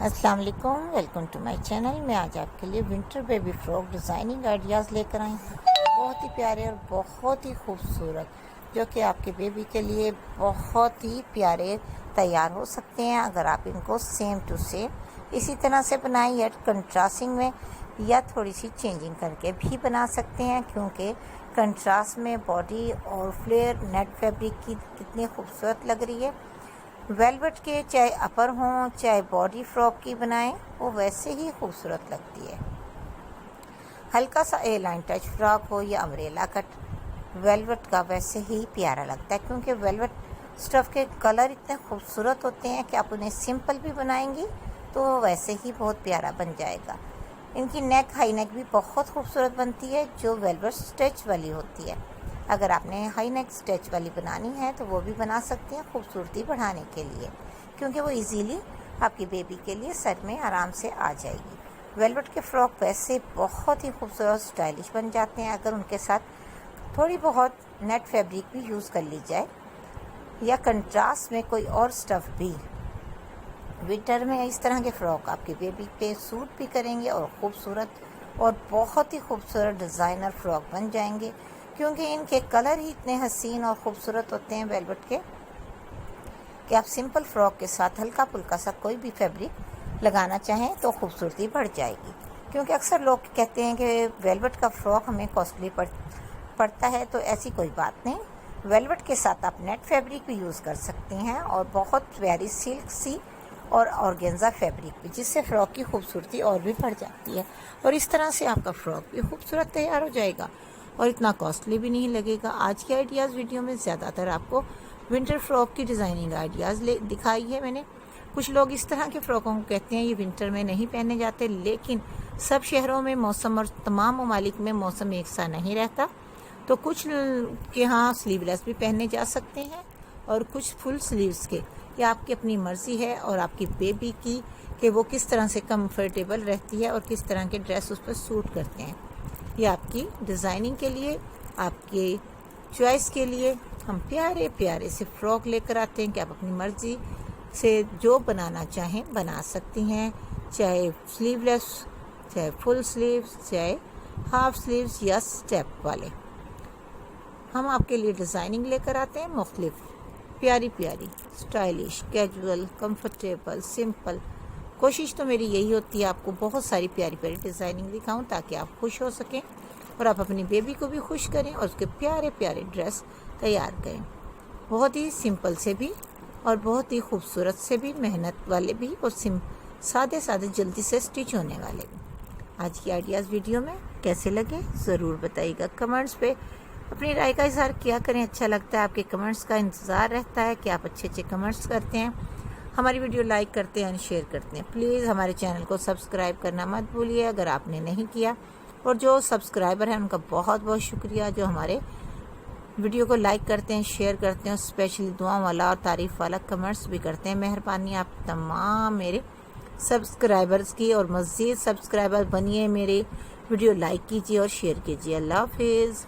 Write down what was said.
अस्सलाम वालेकुम, welcome to my channel. मैं आज आपके लिए winter baby frock designing ideas लेकर आई हूँ। बहुत ही प्यारे और बहुत ही खूबसूरत, जो कि आपके बेबी के लिए बहुत ही प्यारे तैयार हो सकते हैं अगर आप इनको सेम टू सेम इसी तरह से बनाएं या कंट्रास्टिंग में या थोड़ी सी चेंजिंग करके भी बना सकते हैं, क्योंकि कंट्रास्ट में बॉडी और फ्लेयर नेट फैब्रिक की कितनी खूबसूरत लग रही है। वेलवेट के चाहे अपर हों चाहे बॉडी फ्रॉक की बनाएं, वो वैसे ही खूबसूरत लगती है। हल्का सा ए लाइन टच फ्रॉक हो या अम्ब्रेला कट, वेलवेट का वैसे ही प्यारा लगता है, क्योंकि वेलवेट स्टफ़ के कलर इतने खूबसूरत होते हैं कि आप उन्हें सिंपल भी बनाएंगी तो वो वैसे ही बहुत प्यारा बन जाएगा। इनकी नेक हाई नेक भी बहुत खूबसूरत बनती है, जो वेलवेट स्टिच वाली होती है। अगर आपने हाई नेक स्टिच वाली बनानी है तो वो भी बना सकते हैं खूबसूरती बढ़ाने के लिए, क्योंकि वो इजीली आपकी बेबी के लिए सर में आराम से आ जाएगी। वेलवेट के फ्रॉक वैसे बहुत ही खूबसूरत स्टाइलिश बन जाते हैं अगर उनके साथ थोड़ी बहुत नेट फैब्रिक भी यूज़ कर ली जाए या कंट्रास्ट में कोई और स्टफ़ भी। विंटर में इस तरह के फ्रॉक आपके बेबी पे सूट भी करेंगे और ख़ूबसूरत और बहुत ही खूबसूरत डिज़ाइनर फ्रॉक बन जाएंगे, क्योंकि इनके कलर ही इतने हसीन और ख़ूबसूरत होते हैं वेलवेट के कि आप सिंपल फ्रॉक के साथ हल्का फुल्का सा कोई भी फैब्रिक लगाना चाहें तो खूबसूरती बढ़ जाएगी। क्योंकि अक्सर लोग कहते हैं कि वेलवेट का फ्रॉक हमें कॉस्टली पड़ता है, तो ऐसी कोई बात नहीं। वेलवेट के साथ आप नेट फैब्रिक भी यूज़ कर सकते हैं और बहुत प्यारी सिल्क सी और ऑर्गेन्जा फैब्रिक भी, जिससे फ़्रॉक की खूबसूरती और भी बढ़ जाती है। और इस तरह से आपका फ़्रॉक भी खूबसूरत तैयार हो जाएगा और इतना कॉस्टली भी नहीं लगेगा। आज के आइडियाज़ वीडियो में ज़्यादातर आपको विंटर फ्रॉक की डिज़ाइनिंग आइडियाज़ दिखाई है मैंने। कुछ लोग इस तरह के फ़्रॉकों को कहते हैं ये विंटर में नहीं पहने जाते, लेकिन सब शहरों में मौसम और तमाम ममालिक में मौसम एक सा नहीं रहता, तो कुछ के यहाँ स्लीवलेस भी पहने जा सकते हैं और कुछ फुल स्लीव्स के। ये आपकी अपनी मर्ज़ी है और आपकी बेबी की कि वो किस तरह से कंफर्टेबल रहती है और किस तरह के ड्रेस उस पर सूट करते हैं। ये आपकी डिज़ाइनिंग के लिए, आपके चॉइस के लिए हम प्यारे प्यारे से फ़्रॉक लेकर आते हैं कि आप अपनी मर्ज़ी से जो बनाना चाहें बना सकती हैं, चाहे स्लीवलेस, चाहे फुल स्लीव्स, चाहे हाफ स्लीव्स या स्टेप वाले। हम आपके लिए डिज़ाइनिंग लेकर आते हैं मुख्तलिफ प्यारी प्यारी, स्टाइलिश, कैजुअल, कंफर्टेबल, सिंपल। कोशिश तो मेरी यही होती है आपको बहुत सारी प्यारी प्यारी डिज़ाइनिंग दिखाऊं ताकि आप खुश हो सकें और आप अपनी बेबी को भी खुश करें और उसके प्यारे प्यारे ड्रेस तैयार करें, बहुत ही सिंपल से भी और बहुत ही खूबसूरत से भी, मेहनत वाले भी और सादे सादे जल्दी से स्टिच होने वाले भी। आज की आइडियाज़ वीडियो में कैसे लगे ज़रूर बताइएगा। कमेंट्स पे अपनी राय का इज़हार किया करें, अच्छा लगता है। आपके कमेंट्स का इंतज़ार रहता है कि आप अच्छे अच्छे कमेंट्स करते हैं, हमारी वीडियो लाइक करते हैं, शेयर करते हैं। प्लीज़ हमारे चैनल को सब्सक्राइब करना मत भूलिए अगर आपने नहीं किया, और जो सब्सक्राइबर हैं उनका बहुत बहुत शुक्रिया जो हमारे वीडियो को लाइक करते हैं, शेयर करते हैं, स्पेशली दुआ वाला और तारीफ़ वाला कमेंट्स भी करते हैं। मेहरबानी आप तमाम मेरे सब्सक्राइबर्स की, और मज़ीद सब्सक्राइबर बनिए, मेरे वीडियो लाइक कीजिए और शेयर कीजिए। अल्लाह हाफिज़।